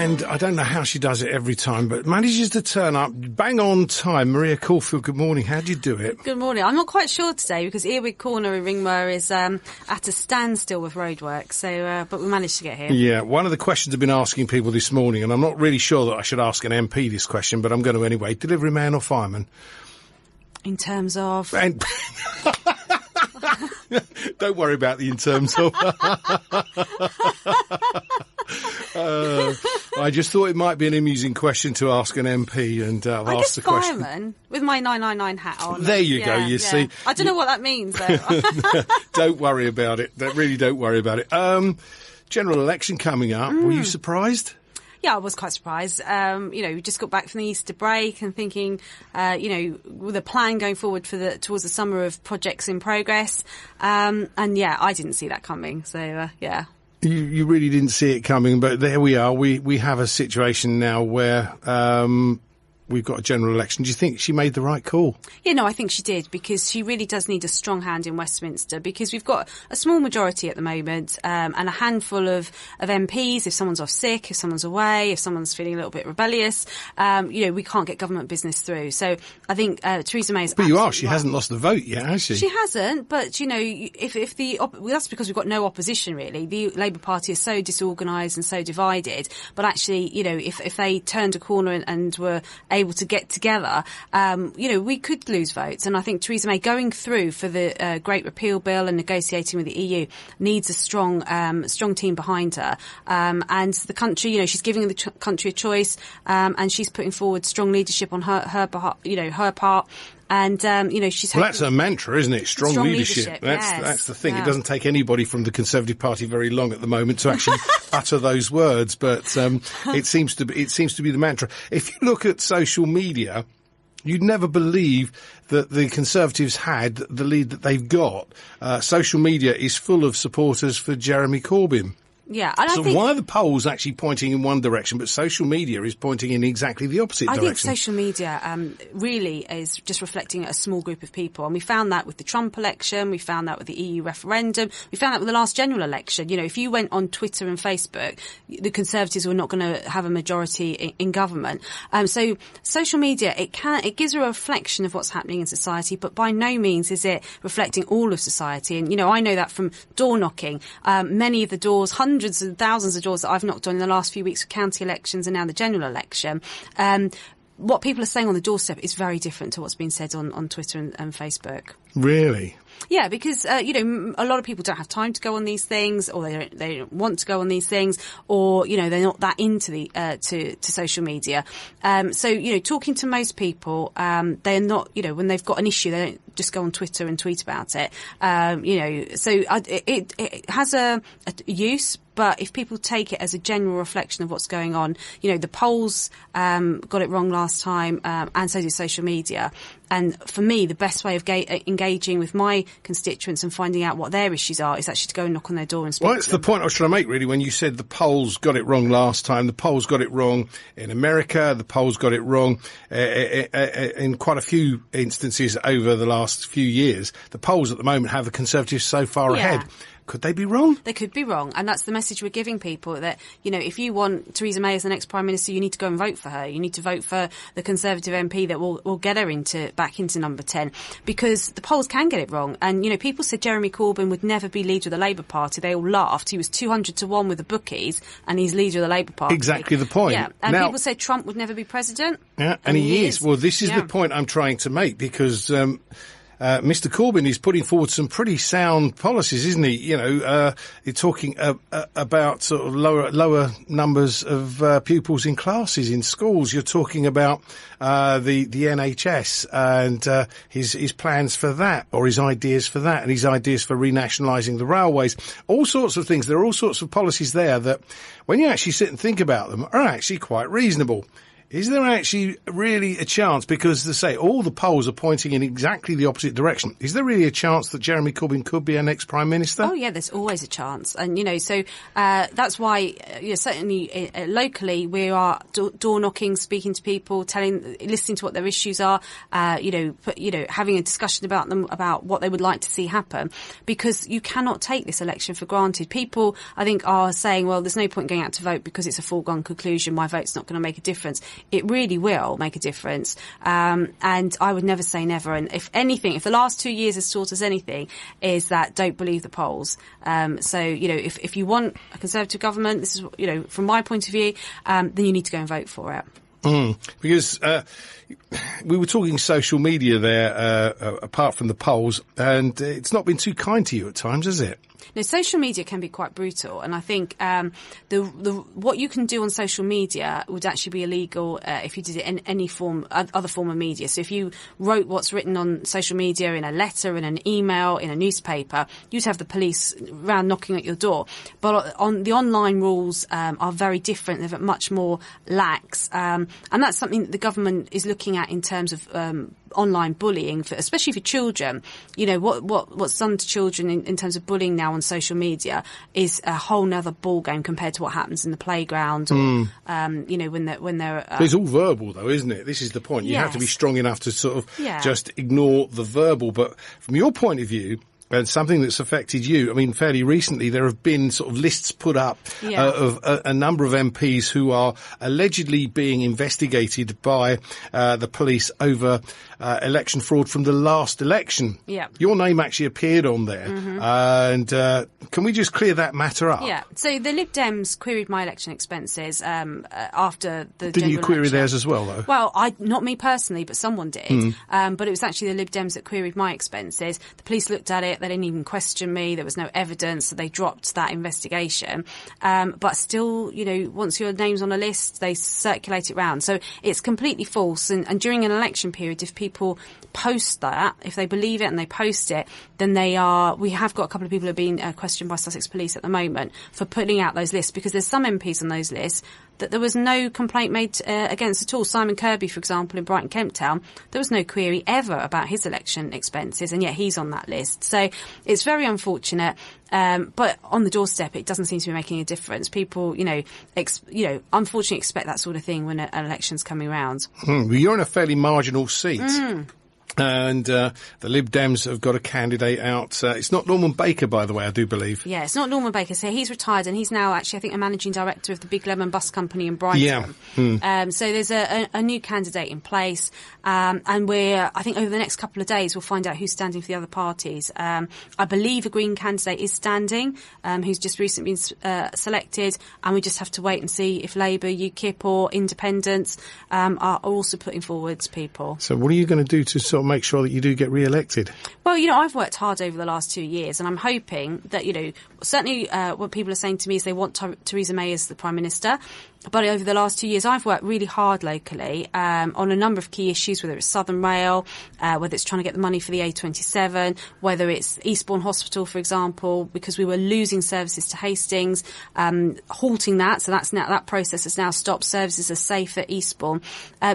And I don't know how she does it every time, but manages to turn up bang on time. Maria Caulfield, good morning. How do you do it? Good morning. I'm not quite sure today because Earwig Corner in Ringmer is at a standstill with roadwork. So, but we managed to get here. Yeah, one of the questions I've been asking people this morning, and I'm not really sure that I should ask an MP this question, but I'm going to anyway. Delivery man or fireman? In terms of... Don't worry about the in terms of. I just thought it might be an amusing question to ask an MP, and I've asked the question. Fireman, with my 999 hat on. There you go, you see. I don't know what that means, though. Don't worry about it. Really don't worry about it. General election coming up. Were you surprised? Yeah, I was quite surprised. We just got back from the Easter break and thinking, with a plan going forward towards the summer of projects in progress. And yeah, I didn't see that coming. So, yeah. You really didn't see it coming, but there we are. We have a situation now where we've got a general election. Do you think she made the right call? Yeah, no, I think she did, because she really does need a strong hand in Westminster, because we've got a small majority at the moment, and a handful of MPs. If someone's off sick, if someone's away, if someone's feeling a little bit rebellious, we can't get government business through. So I think Theresa May's... But she hasn't lost the vote yet, has she? She hasn't, but, that's because we've got no opposition, really. The Labour Party is so disorganised and so divided, but actually, if they turned a corner and were able to get together, we could lose votes. And I think Theresa May going through for the Great Repeal Bill and negotiating with the EU needs a strong team behind her. And the country, she's giving the country a choice, and she's putting forward strong leadership on her part. And, she's... Well, that's her mantra, isn't it? Strong leadership. Yes. That's the thing. Yeah. It doesn't take anybody from the Conservative Party very long at the moment to actually utter those words, but it seems to be the mantra. If you look at social media, you'd never believe that the Conservatives had the lead that they've got. Social media is full of supporters for Jeremy Corbyn. Yeah, so why are the polls actually pointing in one direction, but social media is pointing in exactly the opposite direction? I think social media really is just reflecting a small group of people, and we found that with the Trump election, we found that with the EU referendum, we found that with the last general election. If you went on Twitter and Facebook, the Conservatives were not going to have a majority in government. So social media, it gives a reflection of what's happening in society, but by no means is it reflecting all of society. And I know that from door knocking. Many of the doors, hundreds and thousands of doors that I've knocked on in the last few weeks of county elections and now the general election, what people are saying on the doorstep is very different to what's been said on Twitter and Facebook. Really? Yeah, because, a lot of people don't have time to go on these things, or they don't want to go on these things, or, they're not that into to social media. So, talking to most people, they're not, when they've got an issue, they don't just go on Twitter and tweet about it. So it has a use. But if people take it as a general reflection of what's going on, the polls got it wrong last time, and so did social media. And for me, the best way of engaging with my constituents and finding out what their issues are is actually to go and knock on their door and speak to them. Well, that's the point I was trying to make, really, when you said the polls got it wrong last time. The polls got it wrong in America. The polls got it wrong in quite a few instances over the last few years. The polls at the moment have the Conservatives so far ahead. Could they be wrong? They could be wrong. And that's the message we're giving people, that, if you want Theresa May as the next Prime Minister, you need to go and vote for her. You need to vote for the Conservative MP that will get her back into number 10. Because the polls can get it wrong. And, people said Jeremy Corbyn would never be leader of the Labour Party. They all laughed. He was 200-1 with the bookies, and he's leader of the Labour Party. Exactly the point. Yeah. And now, people said Trump would never be president. Yeah, and he is. Well, this is the point I'm trying to make, because... Mr. Corbyn is putting forward some pretty sound policies, isn't he? You're talking about sort of lower numbers of pupils in classes in schools. You're talking about the NHS and his plans for that, or his ideas for that, and his ideas for renationalising the railways. All sorts of things. There are all sorts of policies there that, when you actually sit and think about them, are actually quite reasonable. Is there actually really a chance, because they say all the polls are pointing in exactly the opposite direction, is there really a chance that Jeremy Corbyn could be our next Prime Minister? Oh, yeah, there's always a chance. And, so that's why, certainly locally we are door knocking, speaking to people, listening to what their issues are, having a discussion about them, about what they would like to see happen, because you cannot take this election for granted. People, I think, are saying, well, there's no point going out to vote because it's a foregone conclusion, my vote's not going to make a difference. It really will make a difference. And I would never say never. And if anything, if the last 2 years has taught us anything, is that don't believe the polls. If you want a Conservative government, this is, from my point of view, then you need to go and vote for it. Because we were talking social media there, apart from the polls, and it's not been too kind to you at times, has it? No, social media can be quite brutal, and I think what you can do on social media would actually be illegal if you did it in any other form of media. So if you wrote what's written on social media in a letter, in an email, in a newspaper, you'd have the police round knocking at your door. But on the online rules are very different; they're much more lax, and that's something that the government is looking at in terms of online bullying, especially for children. What's done to children in terms of bullying now on social media is a whole nother ball game compared to what happens in the playground. Or, when they're. It's all verbal, though, isn't it? This is the point. You have to be strong enough to sort of just ignore the verbal. But from your point of view, and something that's affected you, I mean, fairly recently, there have been sort of lists put up of a number of MPs who are allegedly being investigated by the police over election fraud from the last election. Yeah. Your name actually appeared on there. Mm-hmm. And can we just clear that matter up? Yeah. So the Lib Dems queried my election expenses after the Didn't you query election. Theirs as well, though? Well, not me personally, but someone did. But it was actually the Lib Dems that queried my expenses. The police looked at it. They didn't even question me. There was no evidence, so they dropped that investigation. But still, once your name's on a list, they circulate it round. So it's completely false. And during an election period, if people post that, if they believe it and they post it, then we have got a couple of people who are being questioned by Sussex Police at the moment for putting out those lists, because there's some MPs on those lists that there was no complaint made against at all. Simon Kirby, for example, in Brighton Kemp Town, there was no query ever about his election expenses, and yet he's on that list. So it's very unfortunate, but on the doorstep, it doesn't seem to be making a difference. People, unfortunately expect that sort of thing when an election's coming around. Well, you're in a fairly marginal seat. And the Lib Dems have got a candidate out. It's not Norman Baker, by the way, I do believe. Yeah, it's not Norman Baker. So he's retired, and he's now actually, I think, a managing director of the Big Lemon Bus Company in Brighton. Yeah. So there's a new candidate in place, and I think over the next couple of days, we'll find out who's standing for the other parties. I believe a Green candidate is standing, who's just recently been selected, and we just have to wait and see if Labour, UKIP or Independents are also putting forward people. So what are you going to do to sort of make sure that you do get re-elected? Well, I've worked hard over the last 2 years, and I'm hoping that, certainly what people are saying to me is they want Theresa May as the Prime Minister. But over the last 2 years, I've worked really hard locally on a number of key issues, whether it's Southern Rail, whether it's trying to get the money for the A27, whether it's Eastbourne Hospital, for example, because we were losing services to Hastings, halting that. So that process has now stopped. Services are safe at Eastbourne.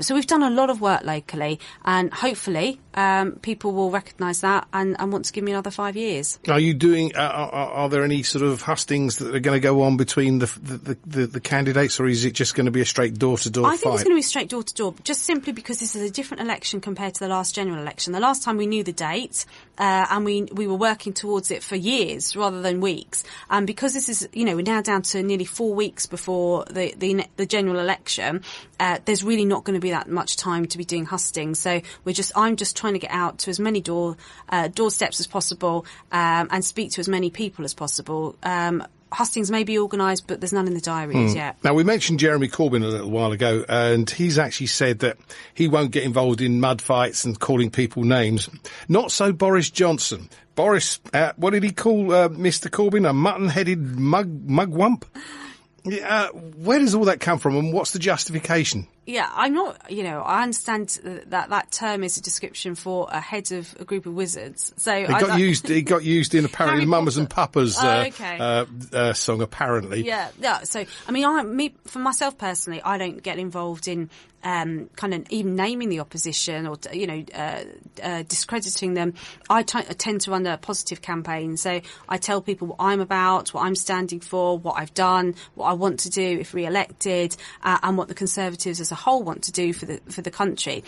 So we've done a lot of work locally, and hopefully people will recognise that and want to give me another 5 years. Are you doing? Are there any sort of hustings that are going to go on between the candidates, or is it just going to be a straight door-to-door fight? I think it's going to be straight door-to-door, just simply because this is a different election compared to the last general election. The last time we knew the date, and we were working towards it for years rather than weeks. And because this is, we're now down to nearly 4 weeks before the general election, there's really not going to be that much time to be doing hustings. So I'm just trying to get out to as many doorsteps as possible, and speak to as many people as possible. Hustings may be organised, but there's none in the diaries yet. Now, we mentioned Jeremy Corbyn a little while ago, and he's actually said that he won't get involved in mud fights and calling people names. Not so Boris Johnson. Boris, what did he call Mr. Corbyn? A mutton-headed mugwump? Where does all that come from, and what's the justification? Yeah, I'm not, I understand that term is a description for a head of a group of wizards. So it got used in apparently Mamas and Papas song, apparently. Yeah. So, I mean, for myself personally, I don't get involved in kind of even naming the opposition or, discrediting them. I tend to run a positive campaign. So I tell people what I'm about, what I'm standing for, what I've done, what I want to do if re-elected, and what the Conservatives as a whole want to do for the country.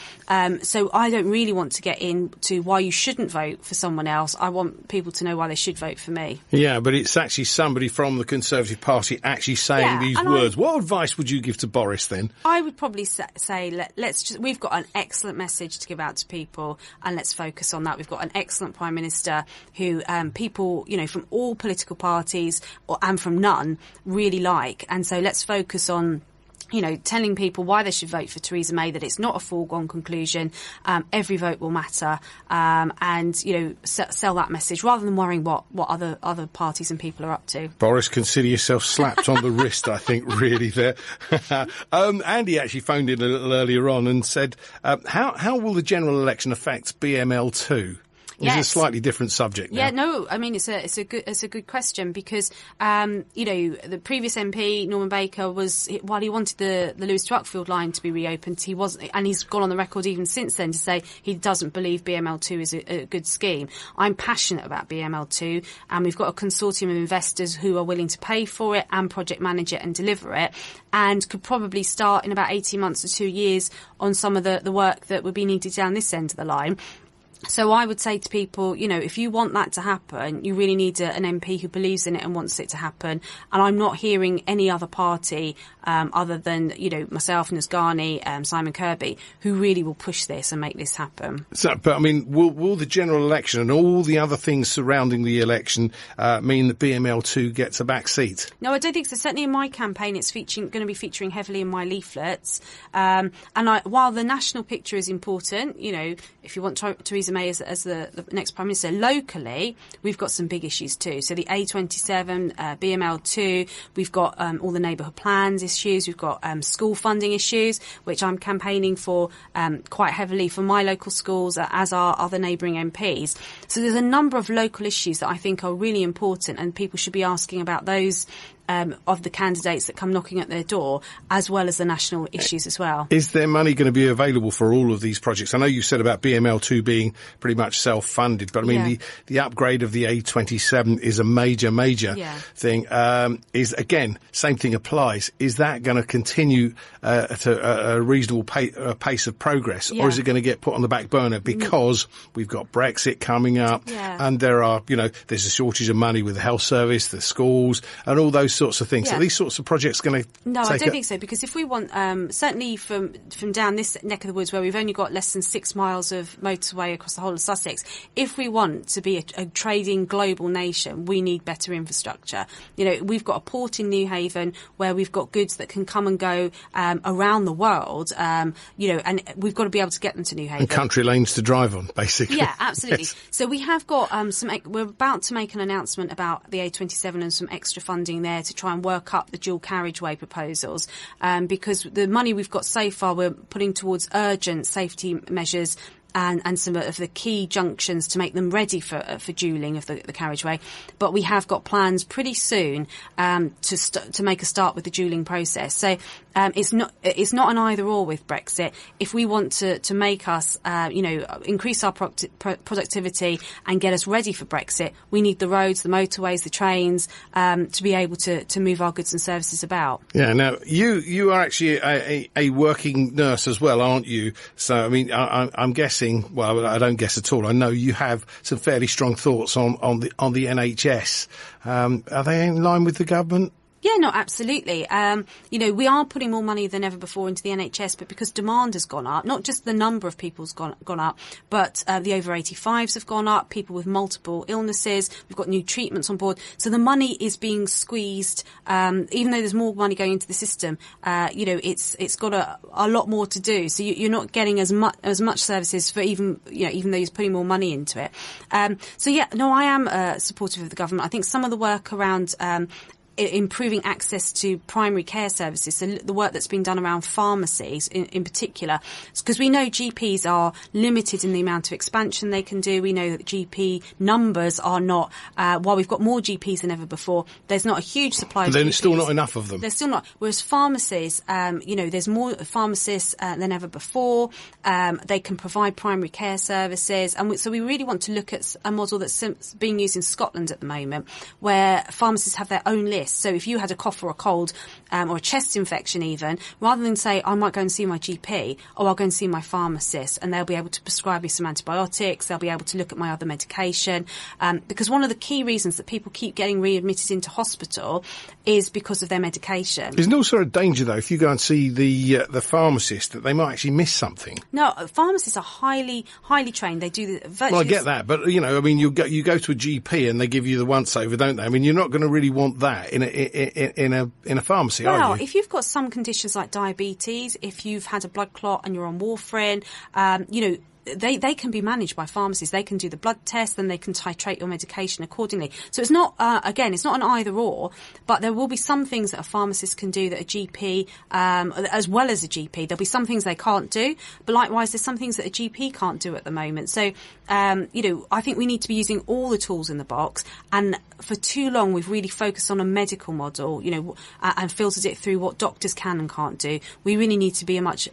So I don't really want to get into why you shouldn't vote for someone else. I want people to know why they should vote for me. Yeah, but it's actually somebody from the Conservative Party actually saying these words. What advice would you give to Boris then? I would probably say we've got an excellent message to give out to people, and let's focus on that. We've got an excellent Prime Minister who people, from all political parties and from none really like. And so let's focus on telling people why they should vote for Theresa May, that it's not a foregone conclusion. Every vote will matter, and sell that message rather than worrying what other parties and people are up to. Boris, consider yourself slapped on the wrist, I think, really there. Andy actually phoned in a little earlier on and said, how will the general election affect BML2? Yes. It's a slightly different subject now. Yeah, no, I mean, it's a good question because, the previous MP, Norman Baker, while he wanted the Lewes to Caulfield line to be reopened, he wasn't, and he's gone on the record even since then to say he doesn't believe BML2 is a good scheme. I'm passionate about BML2, and we've got a consortium of investors who are willing to pay for it and project manage it and deliver it, and could probably start in about 18 months to 2 years on some of the work that would be needed down this end of the line. So I would say to people, if you want that to happen, you really need an MP who believes in it and wants it to happen. And I'm not hearing any other party other than, myself, Nasgani, Simon Kirby, who really will push this and make this happen. So, but I mean, will the general election and all the other things surrounding the election mean that BML2 gets a back seat? No, I don't think so. Certainly in my campaign, it's going to be featuring heavily in my leaflets. And while the national picture is important, if you want Theresa May as the next Prime Minister, locally, we've got some big issues too. So the A27, BML2, we've got all the neighbourhood plans issues, we've got school funding issues, which I'm campaigning for quite heavily for my local schools, as are other neighbouring MPs. So there's a number of local issues that I think are really important, and people should be asking about those of the candidates that come knocking at their door, as well as the national issues as well. Is there money going to be available for all of these projects? I know you said about BML2 being pretty much self-funded, but I mean, the upgrade of the A27 is a major thing. Is again, same thing applies. Is that going to continue at a reasonable pace of progress, or is it going to get put on the back burner because we've got Brexit coming up, and there are, there's a shortage of money with the health service, the schools, and all those sorts of things. So these sorts of projects going to I don't think so, because if we want, certainly from down this neck of the woods where we've only got less than 6 miles of motorway across the whole of Sussex, if we want to be a trading global nation, we need better infrastructure. We've got a port in Newhaven where we've got goods that can come and go around the world, and we've got to be able to get them to Newhaven. And country lanes to drive on, basically. Yeah, absolutely. Yes. So we have got we're about to make an announcement about the A27 and some extra funding there to try and work up the dual carriageway proposals, because the money we've got so far we're putting towards urgent safety measures and some of the key junctions to make them ready for dualling of the carriageway. But we have got plans pretty soon to make a start with the dualling process. So it's not an either or with Brexit. If we want to make us increase our productivity and get us ready for Brexit, we need the roads, the motorways, the trains to be able to move our goods and services about. Yeah. Now you are actually a working nurse as well, aren't you? So I mean, I'm guessing. Well, I don't guess at all. I know you have some fairly strong thoughts on the NHS. Are they in line with the government? Yeah, no, absolutely. We are putting more money than ever before into the NHS, but because demand has gone up, not just the number of people's gone up, but the over 85s have gone up, people with multiple illnesses, we've got new treatments on board. So the money is being squeezed, even though there's more money going into the system, it's got a lot more to do. So you're not getting as much services for even though you're putting more money into it. I am supportive of the government. I think some of the work around improving access to primary care services, so the work that's been done around pharmacies in particular, because we know GPs are limited in the amount of expansion they can do. We know that GP numbers are not, while we've got more GPs than ever before, there's not a huge supply of GPs. There's still not enough of them. There's still not. Whereas pharmacies, there's more pharmacists than ever before. They can provide primary care services. And so we really want to look at a model that's being used in Scotland at the moment, where pharmacists have their own list. So if you had a cough or a cold or a chest infection even, rather than say, I might go and see my GP, or I'll go and see my pharmacist, and they'll be able to prescribe me some antibiotics, they'll be able to look at my other medication. Because one of the key reasons that people keep getting readmitted into hospital is because of their medication. Isn't also a danger, though, if you go and see the pharmacist, that they might actually miss something? No, pharmacists are highly trained. They do virtually... Well, I get that, but, you go to a GP and they give you the once-over, don't they? I mean, you're not going to really want that in a pharmacy, are you? Well, if you've got some conditions like diabetes, if you've had a blood clot and you're on warfarin, they can be managed by pharmacies. They can do the blood test, then they can titrate your medication accordingly. So it's not, it's not an either or, but there will be some things that a pharmacist can do that a GP, as well as a GP. There'll be some things they can't do, but likewise there's some things that a GP can't do at the moment. So, I think we need to be using all the tools in the box, and for too long we've really focused on a medical model, and filtered it through what doctors can and can't do. We really need to be a much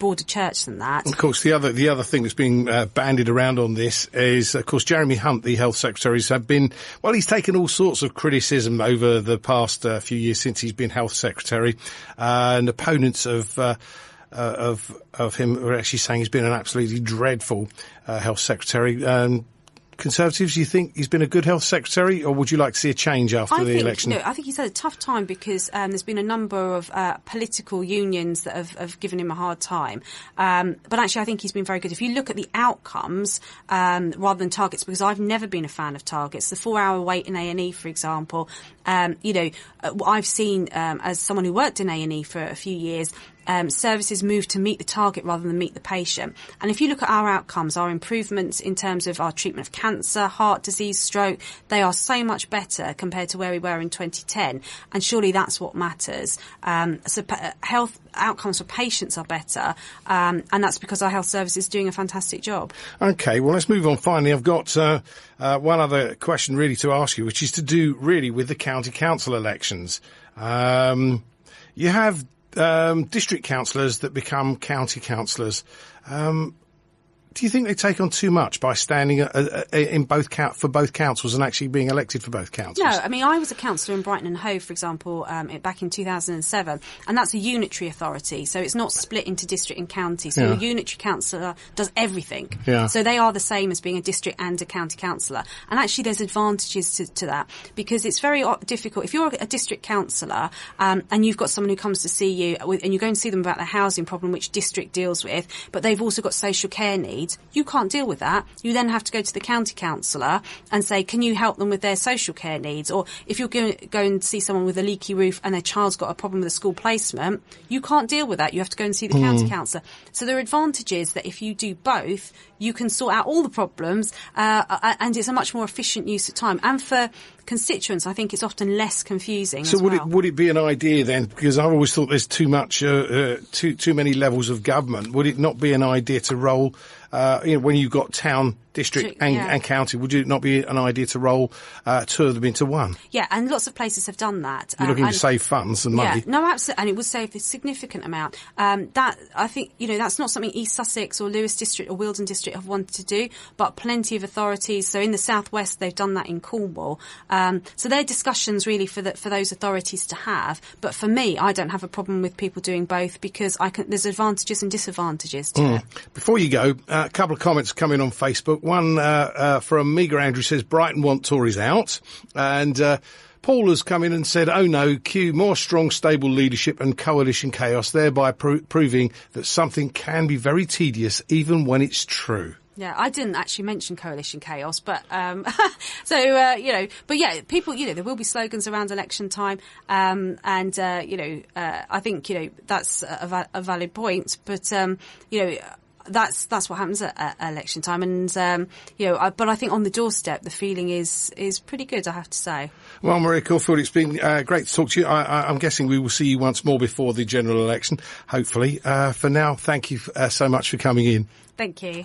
broader church than that. Of course, the other thing that's being bandied around on this is, of course, Jeremy Hunt, the health secretary, he's taken all sorts of criticism over the past few years since he's been health secretary, and opponents of him are actually saying he's been an absolutely dreadful health secretary. Conservatives, you think he's been a good health secretary, or would you like to see a change after the election? I think he's had a tough time because there's been a number of political unions that have given him a hard time. But actually, I think he's been very good. If you look at the outcomes rather than targets, because I've never been a fan of targets. The 4-hour wait in A&E, for example, I've seen as someone who worked in A&E for a few years, services move to meet the target rather than meet the patient. And if you look at our outcomes, our improvements in terms of our treatment of cancer, heart disease, stroke, they are so much better compared to where we were in 2010. And surely that's what matters. Health outcomes for patients are better, and that's because our health service is doing a fantastic job. OK, well, let's move on. Finally, I've got one other question really to ask you, which is to do really with the county council elections. You have district councillors that become county councillors. Do you think they take on too much by standing for both councils and actually being elected for both councils? No, I mean, I was a councillor in Brighton and Hove, for example, back in 2007, and that's a unitary authority, so it's not split into district and county. So a unitary councillor does everything. Yeah. So they are the same as being a district and a county councillor. And actually there's advantages to that, because it's very difficult. If you're a district councillor and you've got someone who comes to see you and you go and see them about their housing problem, which district deals with, but they've also got social care needs, you can't deal with that. You then have to go to the county councillor and say, can you help them with their social care needs? Or if you're going to go and see someone with a leaky roof and their child's got a problem with a school placement, you can't deal with that. You have to go and see the county councillor. So there are advantages that if you do both, you can sort out all the problems, and it's a much more efficient use of time. And for constituents, I think it's often less confusing. So would it be an idea then, because I've always thought there's too many levels of government, would it not be an idea to roll, when you've got town, district and county, would it not be an idea to roll two of them into one? Yeah, and lots of places have done that. You're looking to save funds and money. Yeah, no, absolutely, and it would save a significant amount. That, I think, that's not something East Sussex or Lewes District or Wealdon District have wanted to do, but plenty of authorities, so in the South West they've done that in Cornwall. So they're discussions really for those authorities to have, but for me, I don't have a problem with people doing both, because there's advantages and disadvantages to it. Before you go, a couple of comments coming on Facebook. One from Meager Andrew says Brighton want Tories out, and Paul has come in and said, oh no, Q, more strong, stable leadership and coalition chaos, thereby proving that something can be very tedious even when it's true. Yeah, I didn't actually mention coalition chaos, but but yeah, people, there will be slogans around election time, I think that's a valid point, but that's what happens at election time. And, but I think on the doorstep, the feeling is pretty good, I have to say. Well, Maria Caulfield, it's been great to talk to you. I'm guessing we will see you once more before the general election, hopefully. For now, thank you so much for coming in. Thank you.